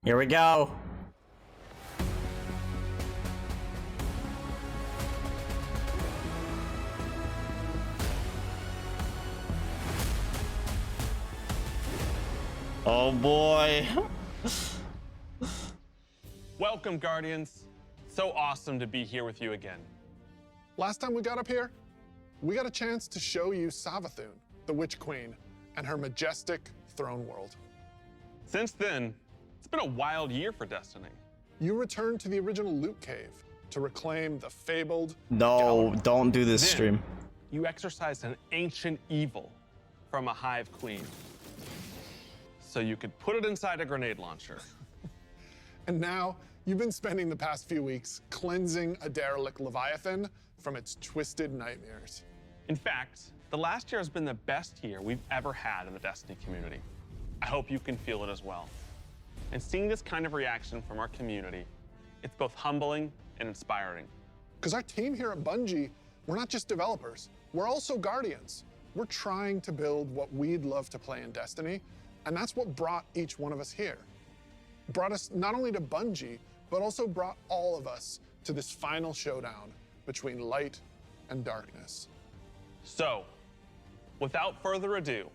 Here we go. Oh boy. Welcome, Guardians. So awesome to be here with you again. Last time we got up here, we got a chance to show you Savathun, the Witch Queen, and her majestic throne world. Since then, it's been a wild year for Destiny. You returned to the original loot cave to reclaim the fabled... No, don't do this Then, stream. You exorcised an ancient evil from a hive queen, so you could put it inside a grenade launcher. And now, you've been spending the past few weeks cleansing a derelict Leviathan from its twisted nightmares. In fact, the last year has been the best year we've ever had in the Destiny community. I hope you can feel it as well. And seeing this kind of reaction from our community, it's both humbling and inspiring. Because our team here at Bungie, we're not just developers, we're also guardians. We're trying to build what we'd love to play in Destiny, and that's what brought each one of us here. Brought us not only to Bungie, but also brought all of us to this final showdown between light and darkness. So, without further ado,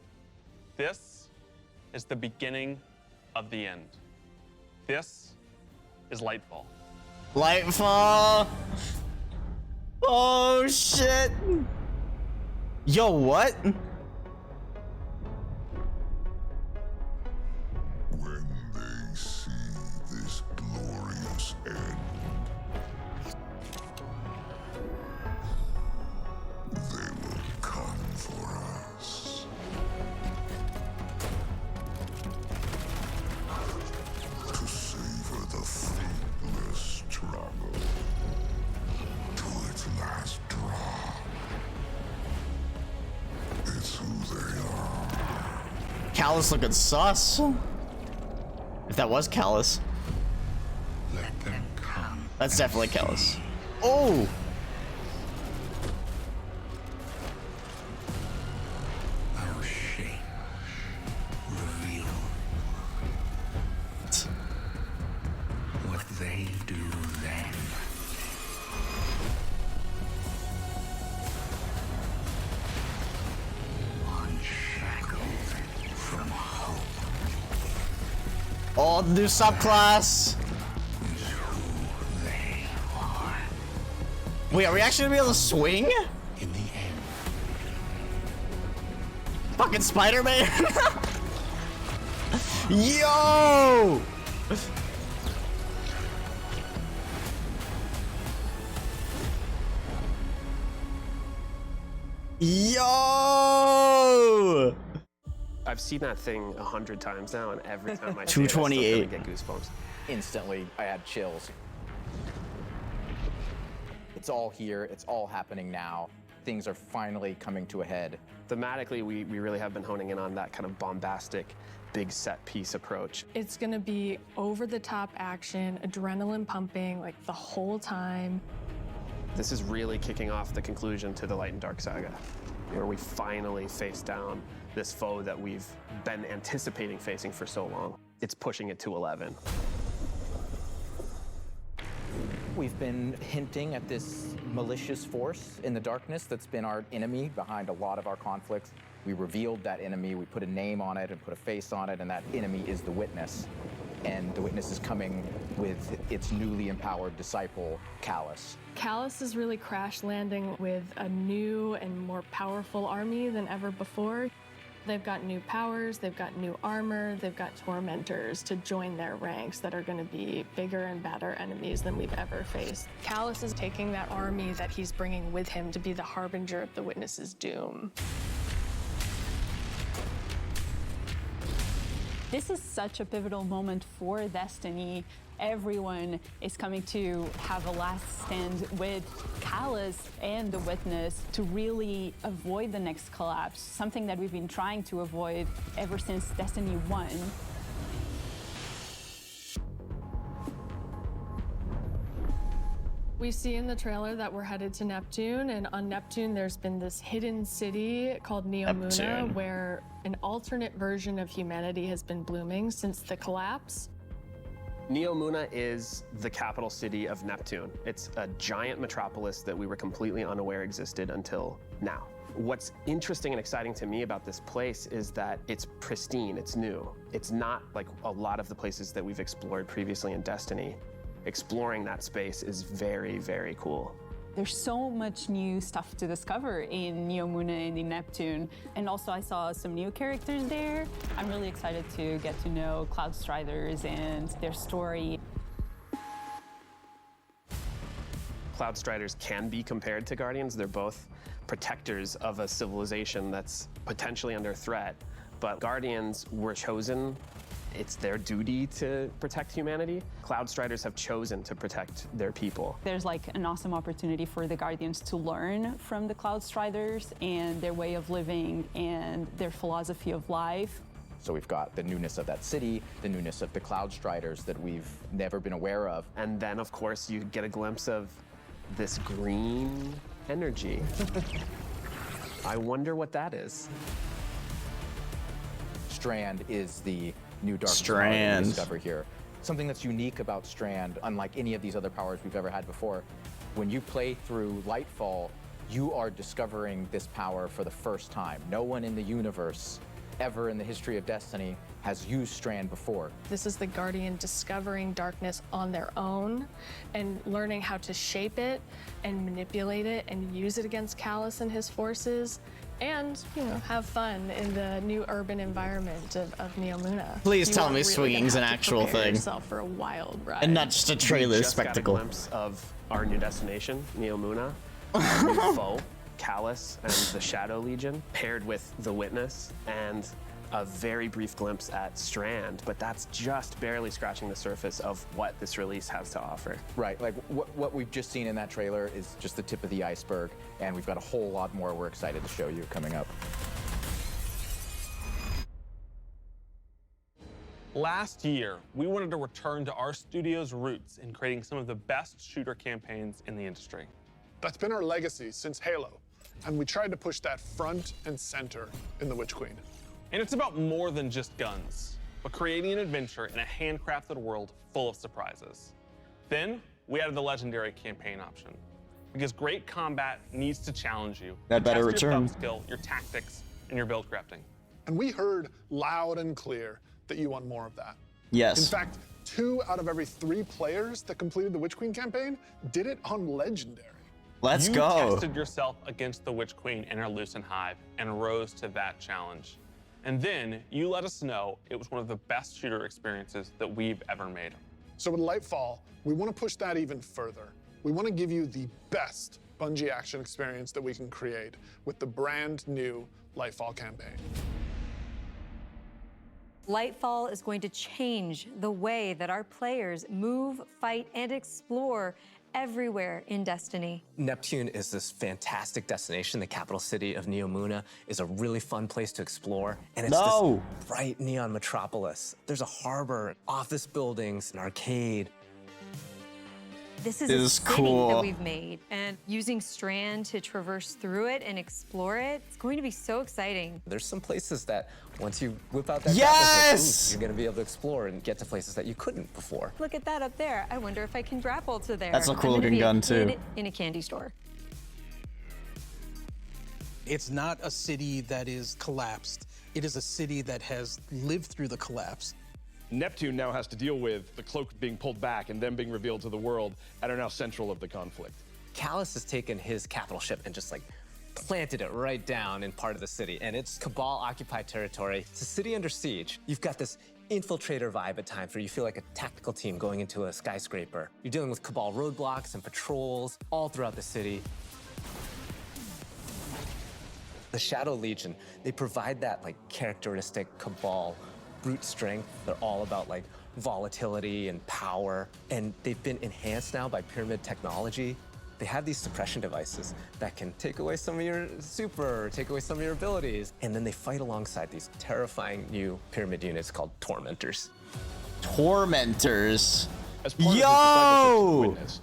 this is the beginning of the end. This is Lightfall. Lightfall. Oh shit. Yo, what? When they see this glorious end, they will come for us. To savor the fruitless struggle to its last drop. It's who they are. Callus looking sus. If that was Callus. Let them come. That's definitely Callus. Oh! Our shame reveal what they do then. Unshackled from hope Oh, the new subclass. is who they are. Wait, are we actually gonna be able to swing? In the end, Fucking Spider-Man. Yo! Yo! I've seen that thing 100 times now, and every time I see it, I 228. still kinda get goosebumps. Instantly, I had chills. It's all here, it's all happening now. Things are finally coming to a head. Thematically, we really have been honing in on that kind of bombastic, big set piece approach. It's gonna be over-the-top action, adrenaline pumping, like the whole time. This is really kicking off the conclusion to the Light and Dark saga, where we finally face down this foe that we've been anticipating facing for so long. It's pushing it to 11. We've been hinting at this malicious force in the darkness that's been our enemy behind a lot of our conflicts. We revealed that enemy, we put a name on it and put a face on it, and that enemy is the Witness. And the Witness is coming with its newly empowered disciple, Callus. Callus is really crash landing with a new and more powerful army than ever before. They've got new powers, they've got new armor, they've got tormentors to join their ranks that are going to be bigger and badder enemies than we've ever faced. Callus is taking that army that he's bringing with him to be the harbinger of the Witness's doom. This is such a pivotal moment for Destiny. Everyone is coming to have a last stand with Callus and the Witness to really avoid the next collapse, something that we've been trying to avoid ever since Destiny 1. We see in the trailer that we're headed to Neptune, and on Neptune there's been this hidden city called Neomuna, Neptune. where an alternate version of humanity has been blooming since the collapse. Neomuna is the capital city of Neptune. It's a giant metropolis that we were completely unaware existed until now. What's interesting and exciting to me about this place is that it's pristine, it's new. It's not like a lot of the places that we've explored previously in Destiny. Exploring that space is very, very cool. There's so much new stuff to discover in Neomuna and in Neptune. And also I saw some new characters there. I'm really excited to get to know Cloud Striders and their story. Cloud Striders can be compared to Guardians. They're both protectors of a civilization that's potentially under threat. But Guardians were chosen. It's their duty to protect humanity. Cloud Striders have chosen to protect their people. There's like an awesome opportunity for the Guardians to learn from the Cloud Striders and their way of living and their philosophy of life. So we've got the newness of that city, the newness of the Cloud Striders that we've never been aware of. And then, of course, you get a glimpse of this green energy. I wonder what that is. Strand is the new dark power that Strand. we discover here. Something that's unique about Strand, unlike any of these other powers we've ever had before, when you play through Lightfall, you are discovering this power for the first time. No one in the universe ever in the history of Destiny has used Strand before. This is the Guardian discovering darkness on their own and learning how to shape it and manipulate it and use it against Callus and his forces, and, you know, have fun in the new urban environment of Neomuna. Please You tell are me really swinging's gonna an have to actual prepare thing. yourself for a wild ride. And not just a trailer We just spectacle. got a glimpse of our new destination, Neomuna, our new foe, Callus and the Shadow Legion, paired with the Witness, and a very brief glimpse at Strand, but that's just barely scratching the surface of what this release has to offer. Right, like what we've just seen in that trailer is just the tip of the iceberg, and we've got a whole lot more we're excited to show you coming up. Last year, we wanted to return to our studio's roots in creating some of the best shooter campaigns in the industry. That's been our legacy since Halo, and we tried to push that front and center in The Witch Queen. And it's about more than just guns, but creating an adventure in a handcrafted world full of surprises. Then, we added the legendary campaign option, because great combat needs to challenge you. That to better test your return. thumb skill, your tactics, and your build crafting. And we heard loud and clear that you want more of that. Yes. In fact, 2 out of every 3 players that completed the Witch Queen campaign did it on Legendary. Let's You go. tested yourself against the Witch Queen in her Lucent Hive and rose to that challenge. And then you let us know it was one of the best shooter experiences that we've ever made. So with Lightfall, we want to push that even further. We want to give you the best Bungie action experience that we can create with the brand new Lightfall campaign. Lightfall is going to change the way that our players move, fight, and explore everywhere in Destiny. Neptune is this fantastic destination. The capital city of Neomuna is a really fun place to explore. And it's this bright neon metropolis. There's a harbor, office buildings, an arcade. This is This a is city cool. that we've made, and using Strand to traverse through it and explore it, it's going to be so exciting. There's some places that once you whip out that Yes! grapple hook, you're gonna be able to explore and get to places that you couldn't before. Look at that up there. I wonder if I can grapple to there. That's a I'm cool gonna looking be a gun, kid too. in a candy store. It's not a city that is collapsed. It is a city that has lived through the collapse. Neptune now has to deal with the cloak being pulled back and them being revealed to the world and are now central of the conflict. Callus has taken his capital ship and just like planted it right down in part of the city, and it's Cabal-occupied territory. It's a city under siege. You've got this infiltrator vibe at times where you feel like a tactical team going into a skyscraper. You're dealing with Cabal roadblocks and patrols all throughout the city. The Shadow Legion, they provide that like characteristic Cabal brute strength. They're all about like volatility and power, and they've been enhanced now by pyramid technology. They have these suppression devices that can take away some of your super, or take away some of your abilities, and then they fight alongside these terrifying new pyramid units called Tormentors. Tormentors. As part of his discipleship to Witness,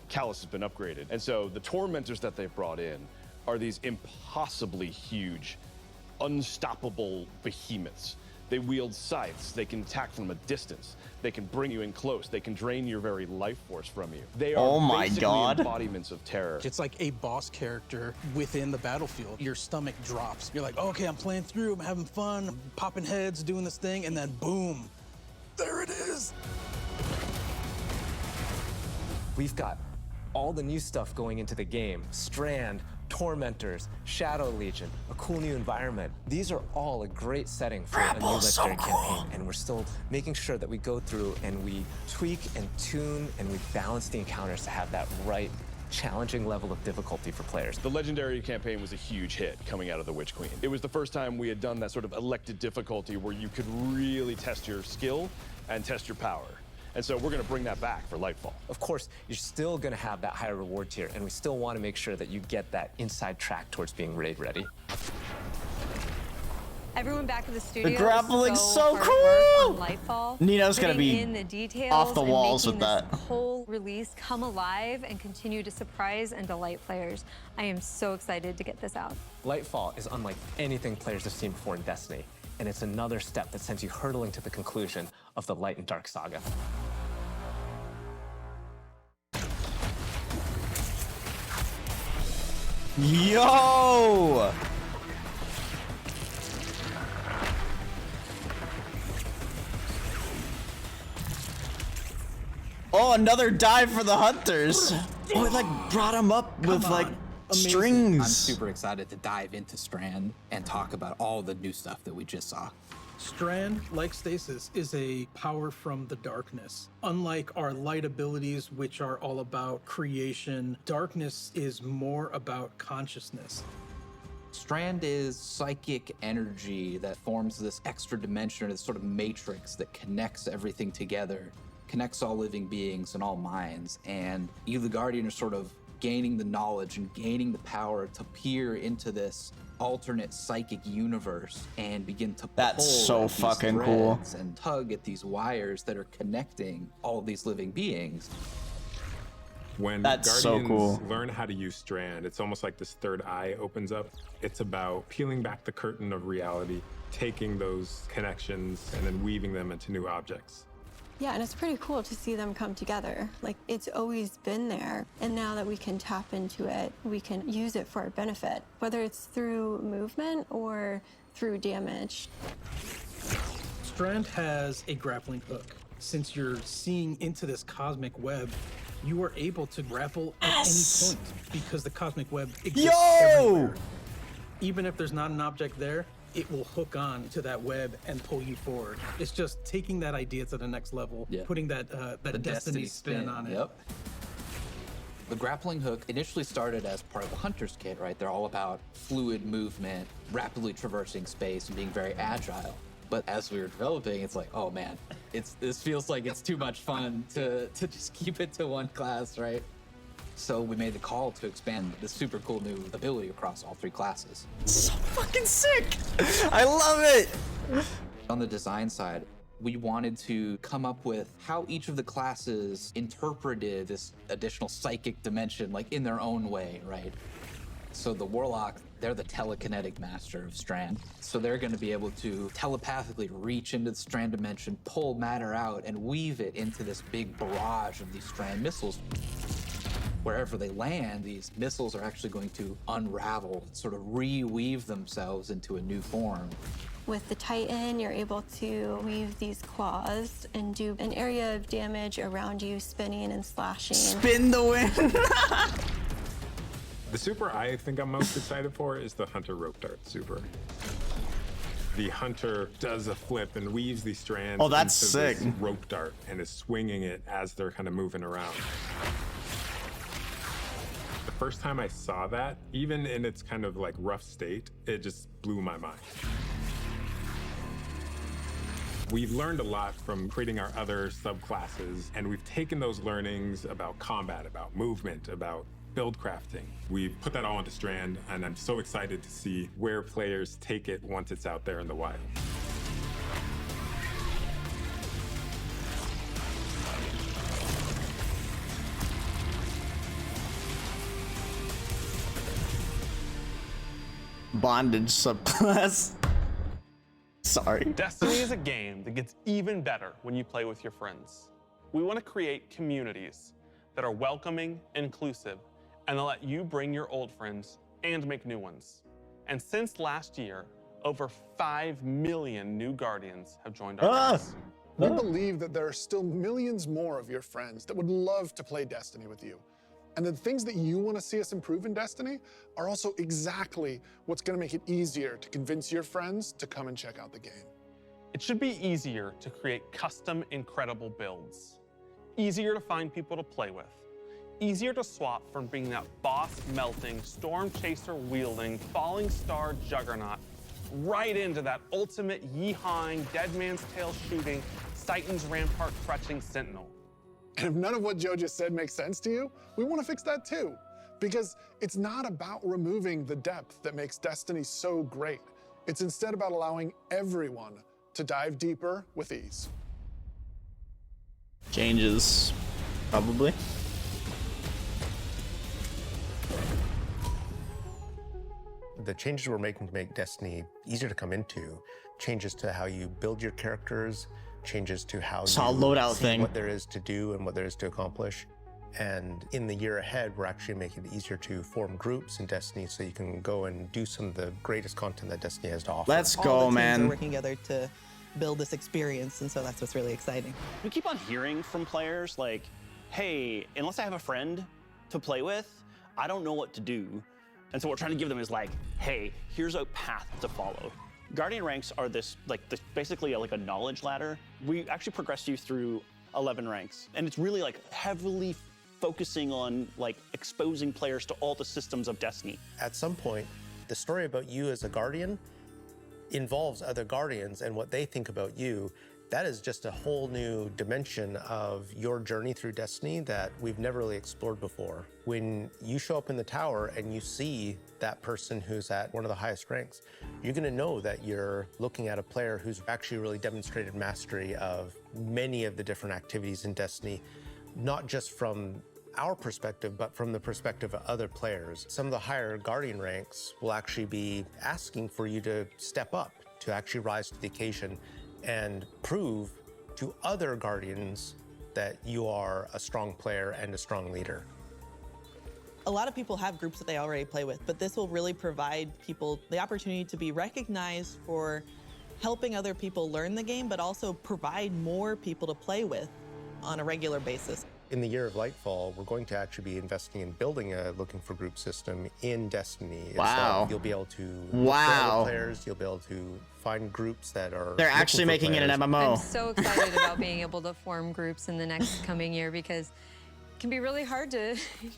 Callus has been upgraded. And so the Tormentors that they've brought in are these impossibly huge, unstoppable behemoths They wield scythes. They can attack from a distance. They can bring you in close. They can drain your very life force from you. They are Oh my basically God. embodiments of terror. It's like a boss character within the battlefield. Your stomach drops. You're like, okay, I'm playing through, I'm having fun, I'm popping heads, doing this thing, and then boom, there it is. We've got all the new stuff going into the game. Strand, Tormentors, Shadow Legion, a cool new environment. These are all a great setting for a new legendary campaign, and we're still making sure that we go through and we tweak and tune and we balance the encounters to have that right challenging level of difficulty for players. The legendary campaign was a huge hit coming out of the Witch Queen. It was the first time we had done that sort of elected difficulty where you could really test your skill and test your power. And so we're going to bring that back for Lightfall. Of course, you're still going to have that higher reward tier, and we still want to make sure that you get that inside track towards being raid ready. Everyone back at the studio. The grappling's so hard cool! work on Lightfall, Nino's gonna putting be in the details off the and walls making with this that. whole release come alive and continue to surprise and delight players. I am so excited to get this out. Lightfall is unlike anything players have seen before in Destiny, and it's another step that sends you hurtling to the conclusion of the Light and Dark saga. Yo! Oh, another dive for the hunters. Oh, it like brought him up with like strings. I'm super excited to dive into Strand and talk about all the new stuff that we just saw. Strand, like Stasis, is a power from the darkness. Unlike our light abilities, which are all about creation, darkness is more about consciousness. Strand is psychic energy that forms this extra dimension, or this sort of matrix that connects everything together, connects all living beings and all minds. And you, the Guardian, are sort of gaining the knowledge and gaining the power to peer into this alternate psychic universe and begin to That's pull so at these fucking cool. threads and tug at these wires that are connecting all of these living beings. When That's so Guardians cool. learn how to use Strand, it's almost like this third eye opens up. It's about peeling back the curtain of reality, taking those connections and then weaving them into new objects. Yeah, and it's pretty cool to see them come together. Like, it's always been there, and now that we can tap into it, we can use it for our benefit, whether it's through movement or through damage. Strand has a grappling hook. Since you're seeing into this cosmic web, you are able to grapple at any point because the cosmic web exists everywhere. Even if there's not an object there, it will hook on to that web and pull you forward. It's just taking that idea to the next level, putting that The Destiny spin on it. Yep. The grappling hook initially started as part of the Hunter's Kit, right? They're all about fluid movement, rapidly traversing space, and being very agile. But as we were developing, it's like, oh man, this feels like it's too much fun to just keep it to one class, right? So we made the call to expand this super cool new ability across all three classes. So fucking sick! I love it! On the design side, we wanted to come up with how each of the classes interpreted this additional psychic dimension, like in their own way, right? So the Warlock, they're the telekinetic master of Strand. So they're going to be able to telepathically reach into the Strand dimension, pull matter out, and weave it into this big barrage of these Strand missiles. Wherever they land, these missiles are actually going to unravel, sort of reweave themselves into a new form. With the Titan, you're able to weave these claws and do an area of damage around you, spinning and slashing. Spin the wind! The super I think I'm most excited for is the Hunter Rope Dart super. The Hunter does a flip and weaves these strands Oh, that's into sick. this rope dart and is swinging it as they're kind of moving around. The first time I saw that, even in its kind of like rough state, it just blew my mind. We've learned a lot from creating our other subclasses, and we've taken those learnings about combat, about movement, about build crafting. We've put that all into Strand, and I'm so excited to see where players take it once it's out there in the wild. Bondage subclass. Sorry. Destiny is a game that gets even better when you play with your friends. We want to create communities that are welcoming, inclusive, and that let you bring your old friends and make new ones. And since last year, over 5 million new Guardians have joined our ranks. We believe that there are still millions more of your friends that would love to play Destiny with you. And the things that you want to see us improve in Destiny are also exactly what's going to make it easier to convince your friends to come and check out the game. It should be easier to create custom, incredible builds. Easier to find people to play with. Easier to swap from being that boss-melting, storm chaser-wielding, falling star juggernaut right into that ultimate yeehawing, dead man's tail shooting, Titan's rampart crutching sentinel. And if none of what Joe just said makes sense to you, we want to fix that too. Because it's not about removing the depth that makes Destiny so great. It's instead about allowing everyone to dive deeper with ease. Changes, probably. The changes we're making to make Destiny easier to come into, changes to how you build your characters, changes to how Saw a you loadout see thing. what there is to do and what there is to accomplish. And in the year ahead, we're actually making it easier to form groups in Destiny so you can go and do some of the greatest content that Destiny has to offer. Let's All go, the teams man. are working together to build this experience, and so that's what's really exciting. We keep on hearing from players like, hey, unless I have a friend to play with, I don't know what to do. And so what we're trying to give them is like, hey, here's a path to follow. Guardian ranks are basically like a knowledge ladder. We actually progress you through 11 ranks. And it's really like heavily focusing on like exposing players to all the systems of Destiny. At some point, the story about you as a Guardian involves other Guardians and what they think about you. That is just a whole new dimension of your journey through Destiny that we've never really explored before. When you show up in the tower and you see that person who's at one of the highest ranks, you're gonna know that you're looking at a player who's actually really demonstrated mastery of many of the different activities in Destiny, not just from our perspective, but from the perspective of other players. Some of the higher Guardian ranks will actually be asking for you to step up, to actually rise to the occasion and prove to other Guardians that you are a strong player and a strong leader. A lot of people have groups that they already play with, but this will really provide people the opportunity to be recognized for helping other people learn the game, but also provide more people to play with on a regular basis. In the year of Lightfall, we're going to actually be investing in building a looking for group system in Destiny. Wow. You'll be able to Wow. look for other players, you'll be able to find groups that are They're actually making it an MMO. I'm so excited about being able to form groups in the next coming year because it can be really hard to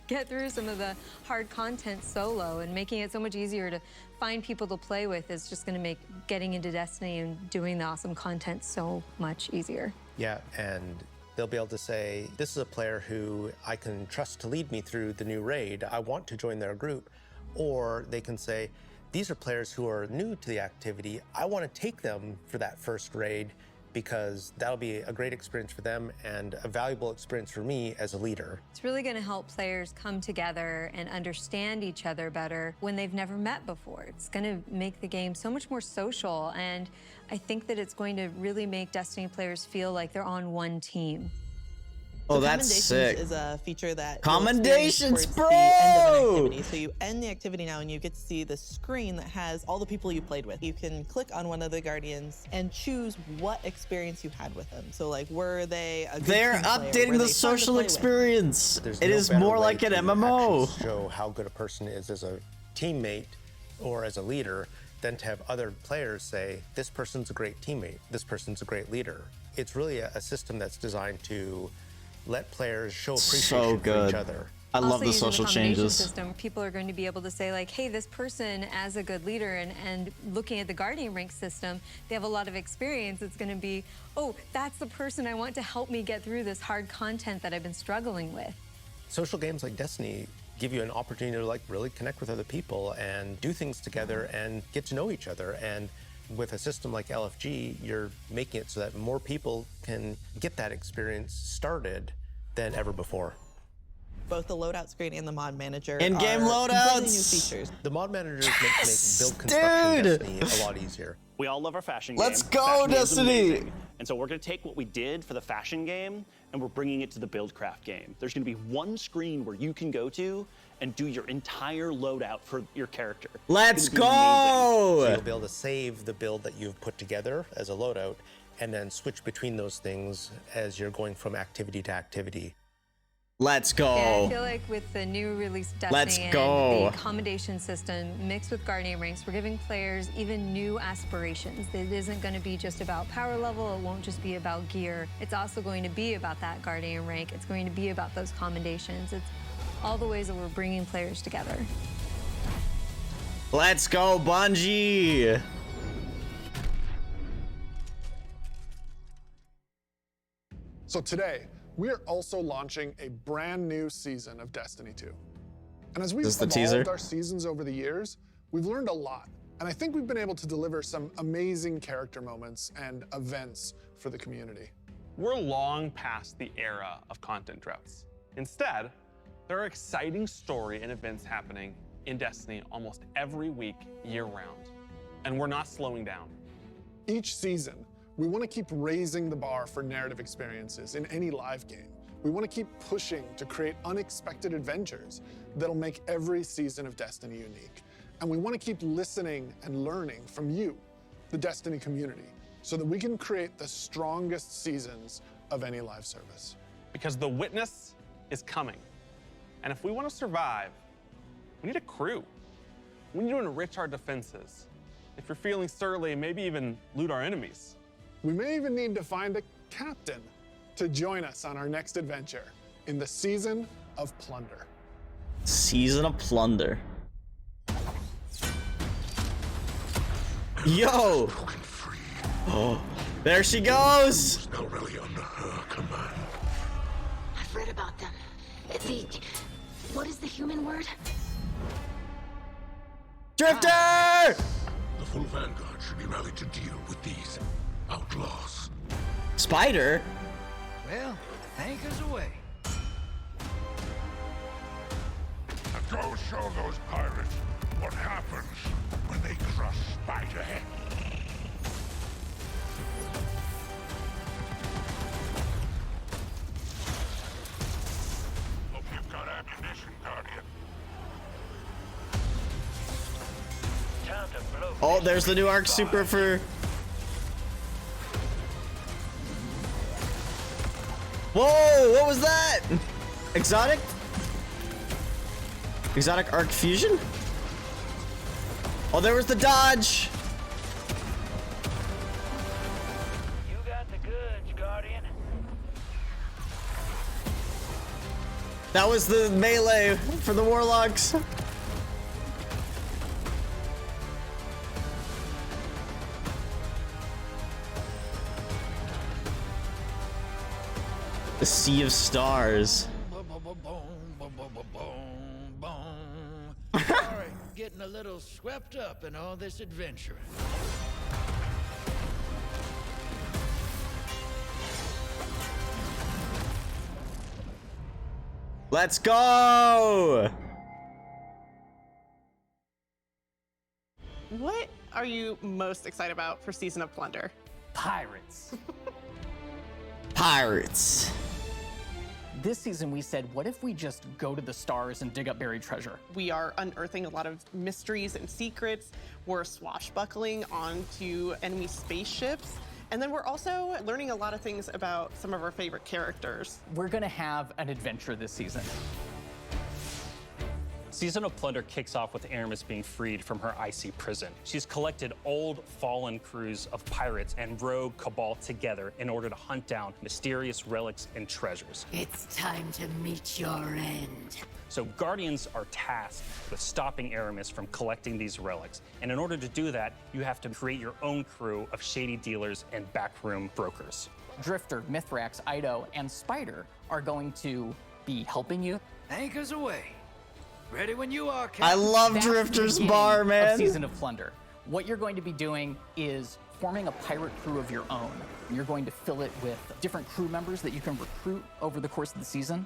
get through some of the hard content solo, and making it so much easier to find people to play with is just going to make getting into Destiny and doing the awesome content so much easier. Yeah, and they'll be able to say, this is a player who I can trust to lead me through the new raid. I want to join their group. Or they can say, these are players who are new to the activity. I want to take them for that first raid because that'll be a great experience for them and a valuable experience for me as a leader. It's really going to help players come together and understand each other better when they've never met before. It's going to make the game so much more social, and I think that it's going to really make Destiny players feel like they're on one team. Oh, So that's commendations sick. is a feature that Commendations, you'll experience towards the end of an bro! activity. So you end the activity now and you get to see the screen that has all the people you played with. You can click on one of the Guardians and choose what experience you had with them. So like, were they a good They're team player? updating Were the they fun to social play with? experience. There's It no is better more way like an to MMO. actually show how good a person is as a teammate or as a leader than to have other players say, this person's a great teammate, this person's a great leader. It's really a system that's designed to let players show appreciation for each other. I love Also the using social commendation changes. System, people are going to be able to say like, hey, this person as a good leader, and looking at the Guardian rank system, they have a lot of experience. It's going to be, oh, that's the person I want to help me get through this hard content that I've been struggling with. Social games like Destiny give you an opportunity to like really connect with other people and do things together and get to know each other. And with a system like LFG, you're making it so that more people can get that experience started than ever before. both the loadout screen and the mod manager. In-game are completely new loadouts. features. The mod managers make build construction in Destiny a lot easier. We all love our fashion Let's game. go, Fashion game's Destiny! amazing. And so we're going to take what we did for the fashion game and we're bringing it to the buildcraft game. There's going to be one screen where you can go to and do your entire loadout for your character. Let's It's gonna be amazing. So you'll be able to save the build that you've put together as a loadout and then switch between those things as you're going from activity to activity. Let's go. Yeah, I feel like with the new release of Destiny Let's and go. the commendation system mixed with Guardian ranks, we're giving players even new aspirations. It isn't going to be just about power level. It won't just be about gear. It's also going to be about that Guardian rank. It's going to be about those commendations. It's all the ways that we're bringing players together. Let's go, Bungie. So today, we are also launching a brand new season of Destiny 2. And as we've This is the evolved teaser? our seasons over the years, we've learned a lot. And I think we've been able to deliver some amazing character moments and events for the community. We're long past the era of content droughts. Instead, there are exciting story and events happening in Destiny almost every week, year-round. And we're not slowing down. Each season, we want to keep raising the bar for narrative experiences in any live game. We want to keep pushing to create unexpected adventures that'll make every season of Destiny unique. And we want to keep listening and learning from you, the Destiny community, so that we can create the strongest seasons of any live service. Because the witness is coming. And if we want to survive, we need a crew. We need to enrich our defenses. If you're feeling surly, maybe even loot our enemies. We may even need to find a captain to join us on our next adventure in the Season of Plunder. Season of Plunder. Yo! Oh, there she goes! Now really under her command. I've read about them. What is the human word? Drifter! The full vanguard should be rallied to deal with these outlaws. Spider? Well, anchors away. Now go show those pirates what happens when they crush Spiderhead. Hope you've got ammunition, Guardian. Oh, there's the new Arc Super for... Whoa, what was that? Exotic? Exotic Arc Fusion? Oh, there was the dodge! You got the goods, Guardian. That was the melee for the Warlocks. The Sea of Stars. Sorry, getting a little swept up in all this adventuring. Let's go! What are you most excited about for Season of Plunder? Pirates. Pirates. This season we said, what if we just go to the stars and dig up buried treasure? We are unearthing a lot of mysteries and secrets. We're swashbuckling onto enemy spaceships. And then we're also learning a lot of things about some of our favorite characters. We're gonna have an adventure this season. Season of Plunder kicks off with Aramis being freed from her icy prison. She's collected old, fallen crews of pirates and rogue cabal together in order to hunt down mysterious relics and treasures. It's time to meet your end. So Guardians are tasked with stopping Aramis from collecting these relics. And in order to do that, you have to create your own crew of shady dealers and backroom brokers. Drifter, Mithrax, Ido, and Spider are going to be helping you. Anchors away. Ready when you are, Captain. I love That's Drifter's the bar, beginning man. of Season of Plunder. What you're going to be doing is forming a pirate crew of your own. You're going to fill it with different crew members that you can recruit over the course of the season.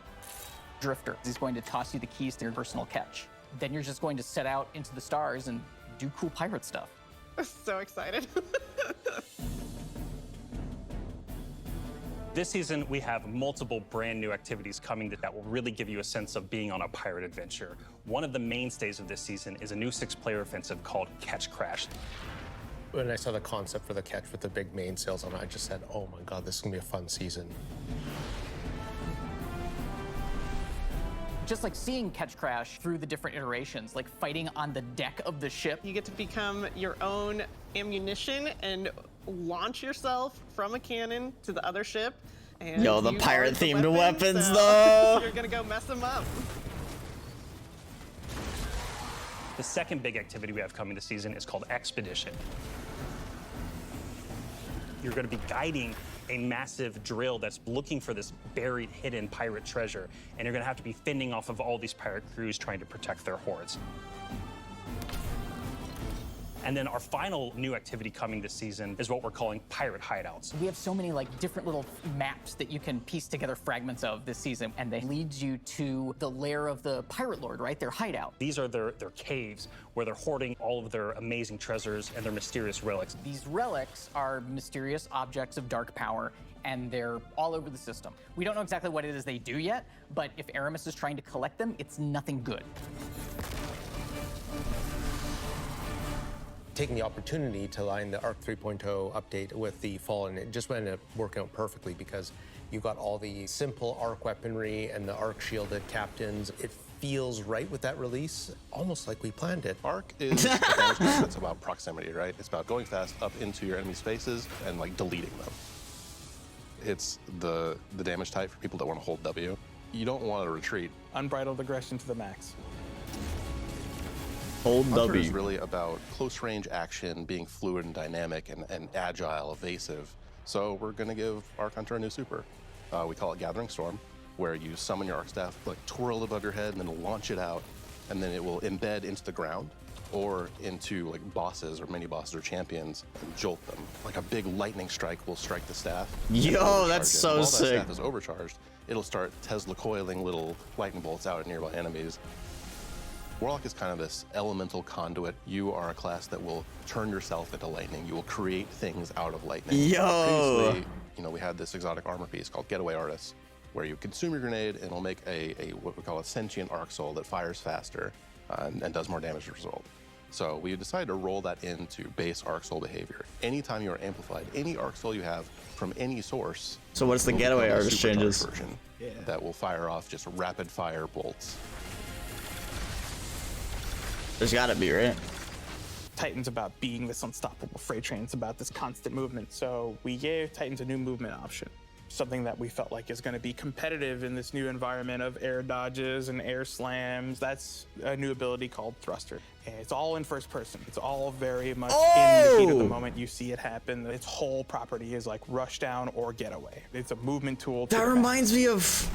drifter. He's going to toss you the keys to your personal catch. Then you're just going to set out into the stars and do cool pirate stuff. So excited. This season, we have multiple brand new activities coming that will really give you a sense of being on a pirate adventure. One of the mainstays of this season is a new 6-player offensive called Catch Crash. When I saw the concept for the catch with the big mainsails on it, I just said, oh my God, this is gonna be a fun season. Just like seeing Catch Crash through the different iterations, like fighting on the deck of the ship. You get to become your own ammunition and launch yourself from a cannon to the other ship. And Yo, the use pirate-themed all the weapons, so though. You're gonna go mess them up. The second big activity we have coming this season is called Expedition. You're going to be guiding a massive drill that's looking for this buried, hidden pirate treasure, and you're going to have to be fending off of all these pirate crews trying to protect their hoards. And then our final new activity coming this season is what we're calling Pirate Hideouts. We have so many like different little maps that you can piece together fragments of this season, and they lead you to the lair of the pirate lord, right? Their hideout. These are their caves where they're hoarding all of their amazing treasures and their mysterious relics. These relics are mysterious objects of dark power, and they're all over the system. We don't know exactly what it is they do yet, but if Aramis is trying to collect them, it's nothing good. Taking the opportunity to line the Arc 3.0 update with the Fallen, it just ended up working out perfectly because you got all the simple Arc weaponry and the Arc shielded captains. It feels right with that release, almost like we planned it. Arc is a damage class that's about proximity, right? It's about going fast up into your enemy spaces and like deleting them. It's the damage type for people that want to hold W. You don't want to retreat. Unbridled aggression to the max. Hold Hunter W. is really about close range action, being fluid and dynamic and agile, evasive. So we're going to give Arc Hunter a new super. We call it Gathering Storm, where you summon your Arc Staff, like twirl it above your head, and then launch it out, and then it will embed into the ground or into like bosses or mini bosses or champions and jolt them. Like a big lightning strike will strike the staff. Yo, that's so While sick. that staff is overcharged, it'll start Tesla coiling little lightning bolts out at nearby enemies. Warlock is kind of this elemental conduit. You are a class that will turn yourself into lightning. You will create things out of lightning. Yo! Previously, we had this exotic armor piece called Getaway Artist, where you consume your grenade and it'll make a what we call a sentient arc soul that fires faster and does more damage as a result. So we decided to roll that into base arc soul behavior. Anytime you are amplified, any arc soul you have from any source. So what's the Getaway Artist changes? Version that will fire off just rapid fire bolts. There's gotta be, right? Titan's about being this unstoppable freight train. It's about this constant movement. So we gave Titans a new movement option, something that we felt like is going to be competitive in this new environment of air dodges and air slams. That's a new ability called Thruster. And it's all in first person. It's all very much in the heat of the moment. You see it happen. Its whole property is like rush down or getaway. It's a movement tool. That reminds me of...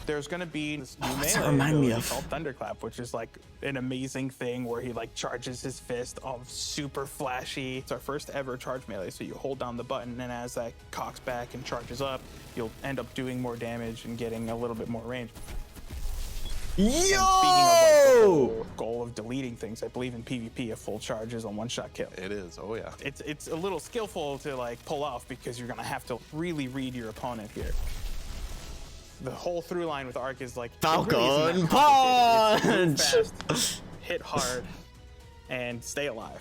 There's gonna be this new what's that melee remind me ability of? called Thunderclap, which is like an amazing thing where he like charges his fist, all super flashy. It's our first ever charge melee, so you hold down the button, and as that cocks back and charges up, you'll end up doing more damage and getting a little bit more range. Yo! And speaking of like the whole goal of deleting things, I believe in PvP, a full charge is a one-shot kill. It is, oh yeah. It's a little skillful to like pull off because you're gonna have to really read your opponent here. The whole through line with Arc is like Falcon Punch! It's move fast, hit hard, and stay alive.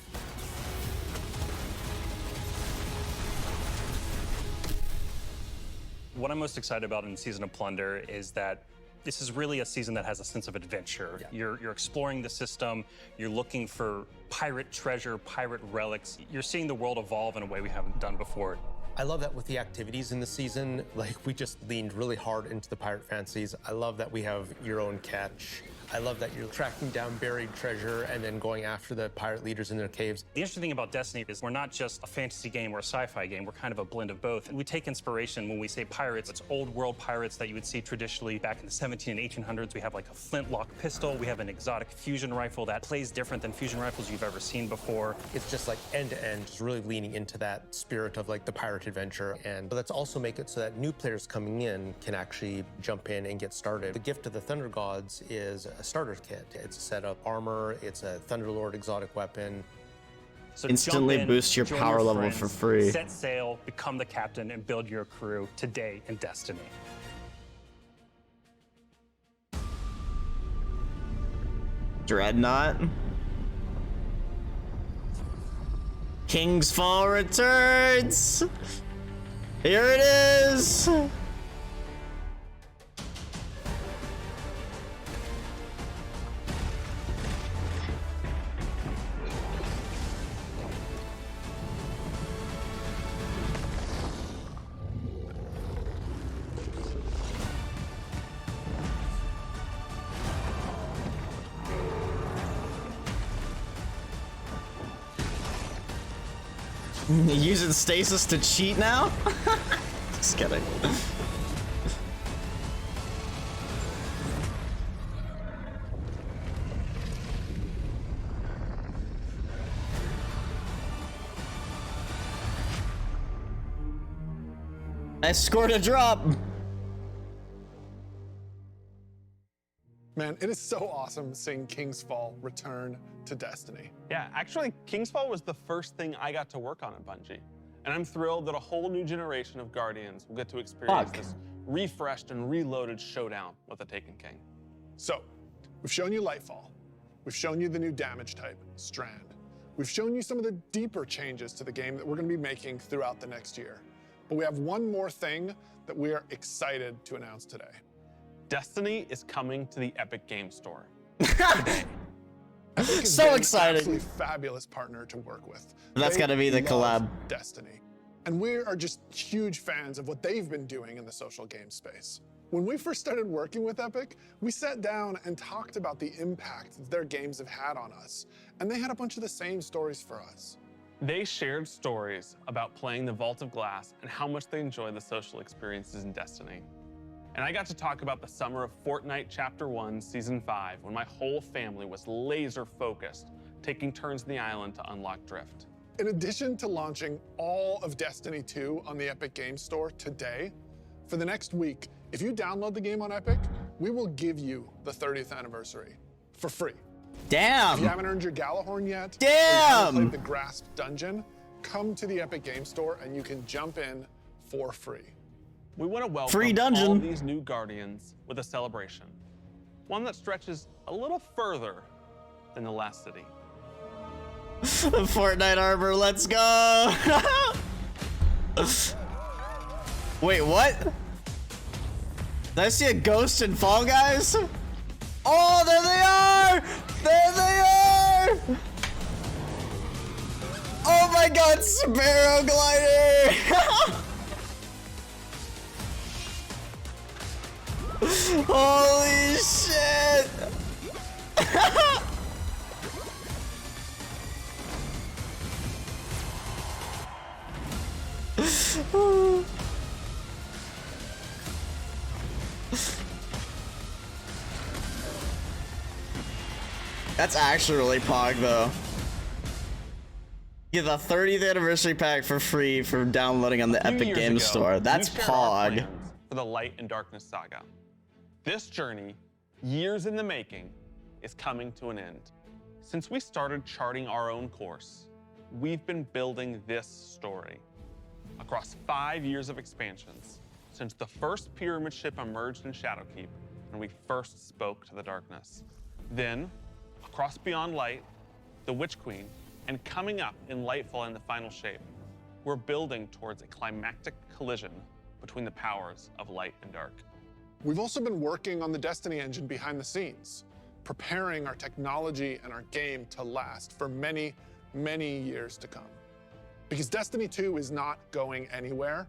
What I'm most excited about in Season of Plunder is that this is really a season that has a sense of adventure. Yeah. You're exploring the system, you're looking for pirate treasure, pirate relics. You're seeing the world evolve in a way we haven't done before. I love that with the activities in the season, like we just leaned really hard into the pirate fantasies. I love that we have your own catch. I love that you're tracking down buried treasure and then going after the pirate leaders in their caves. The interesting thing about Destiny is we're not just a fantasy game or a sci-fi game, we're kind of a blend of both. And we take inspiration when we say pirates. It's old world pirates that you would see traditionally back in the 17 and 1800s. We have like a flintlock pistol, we have an exotic fusion rifle that plays different than fusion rifles you've ever seen before. It's just like end to end, just really leaning into that spirit of like the pirate adventure. And let's also make it so that new players coming in can actually jump in and get started. The gift of the Thunder Gods is a starter kit. It's a set of armor, it's a Thunderlord exotic weapon. So instantly jump in, boost your join power level friends, for free. Set sail, become the captain, and build your crew today in Destiny. Dreadnought. King's Fall returns. Here it is. Using stasis to cheat now? Just kidding. I scored a drop. Man, it is so awesome seeing King's Fall return to Destiny. Yeah, actually, King's Fall was the first thing I got to work on at Bungie. And I'm thrilled that a whole new generation of Guardians will get to experience this refreshed and reloaded showdown with the Taken King. So, we've shown you Lightfall. We've shown you the new damage type, Strand. We've shown you some of the deeper changes to the game that we're going to be making throughout the next year. But we have one more thing that we are excited to announce today. Destiny is coming to the Epic Game Store today. Epic has So been an excited. absolutely fabulous partner to work with. That's They gotta be the love collab. Destiny. And we are just huge fans of what they've been doing in the social game space. When we first started working with Epic, we sat down and talked about the impact that their games have had on us. And they had a bunch of the same stories for us. They shared stories about playing the Vault of Glass and how much they enjoy the social experiences in Destiny. And I got to talk about the summer of Fortnite Chapter 1, Season 5, when my whole family was laser focused, taking turns in the island to unlock Drift. In addition to launching all of Destiny 2 on the Epic Games Store today, for the next week, if you download the game on Epic, we will give you the 30th anniversary for free. Damn. If you haven't earned your Galahorn yet, or you Damn. haven't played the Grasp Dungeon, come to the Epic Games Store and you can jump in for free. We want to welcome Free dungeon. all these new Guardians with a celebration. One that stretches a little further than the last city. Fortnite armor, let's go. Wait, what? Did I see a ghost in Fall Guys? Oh, there they are! There they are! Oh my god, Sparrow Glider! Holy shit! That's actually really pog though. Get the 30th anniversary pack for free for downloading on the A few Epic years Games ago, Store. That's we shared our pog. plans for the Light and Darkness saga. This journey, years in the making, is coming to an end. Since we started charting our own course, we've been building this story. Across 5 years of expansions, since the first pyramid ship emerged in Shadowkeep and we first spoke to the darkness. Then, across Beyond Light, the Witch Queen, and coming up in Lightfall in the final shape, we're building towards a climactic collision between the powers of light and dark. We've also been working on the Destiny engine behind the scenes, preparing our technology and our game to last for many, many years to come. Because Destiny 2 is not going anywhere,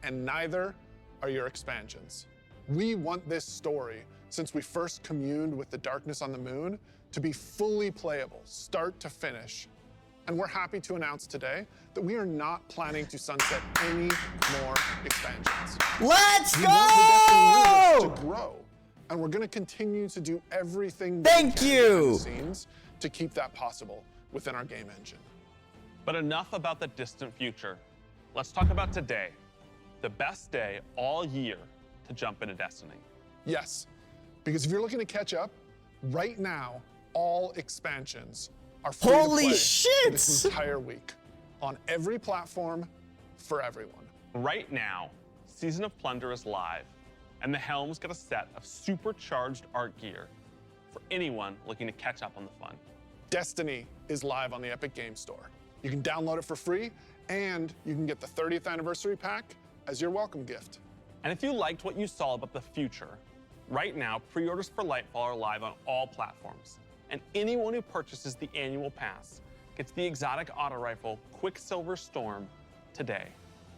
and neither are your expansions. We want this story since we first communed with the darkness on the moon to be fully playable, start to finish. And we're happy to announce today that we are not planning to sunset any more expansions. Let's We go! want the Destiny universe to grow, and we're going to continue to do everything that we can behind the scenes to keep that possible within our game engine. But enough about the distant future. Let's talk about today, the best day all year to jump into Destiny. Yes, because if you're looking to catch up, right now, all expansions are free Holy to play shit! this entire week on every platform for everyone. Right now, Season of Plunder is live, and the Helm's got a set of supercharged art gear for anyone looking to catch up on the fun. Destiny is live on the Epic Games Store. You can download it for free, and you can get the 30th anniversary pack as your welcome gift. And if you liked what you saw about the future, right now, pre-orders for Lightfall are live on all platforms. And anyone who purchases the annual pass gets the exotic auto rifle Quicksilver Storm today.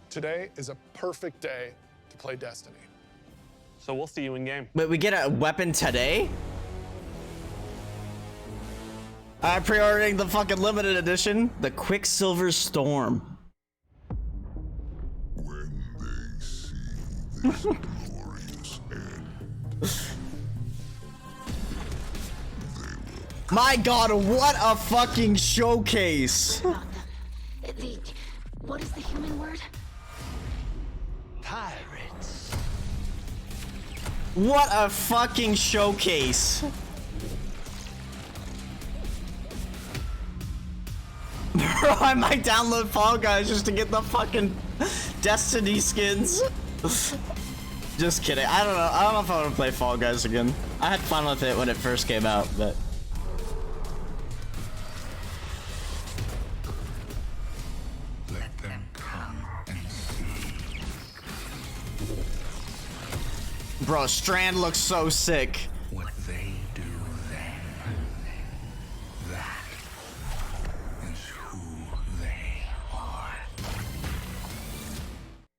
Today is a perfect day to play Destiny. So we'll see you in game. Wait, we get a weapon today? I'm pre-ordering the fucking limited edition, the Quicksilver Storm. When they see this glorious end, My God, what a fucking showcase! What is the human word? Pirates. What a fucking showcase! Bro, I might download Fall Guys just to get the fucking Destiny skins. Just kidding. I don't know. I don't know if I want to play Fall Guys again. I had fun with it when it first came out, but. let them come and see. Bro, Strand looks so sick.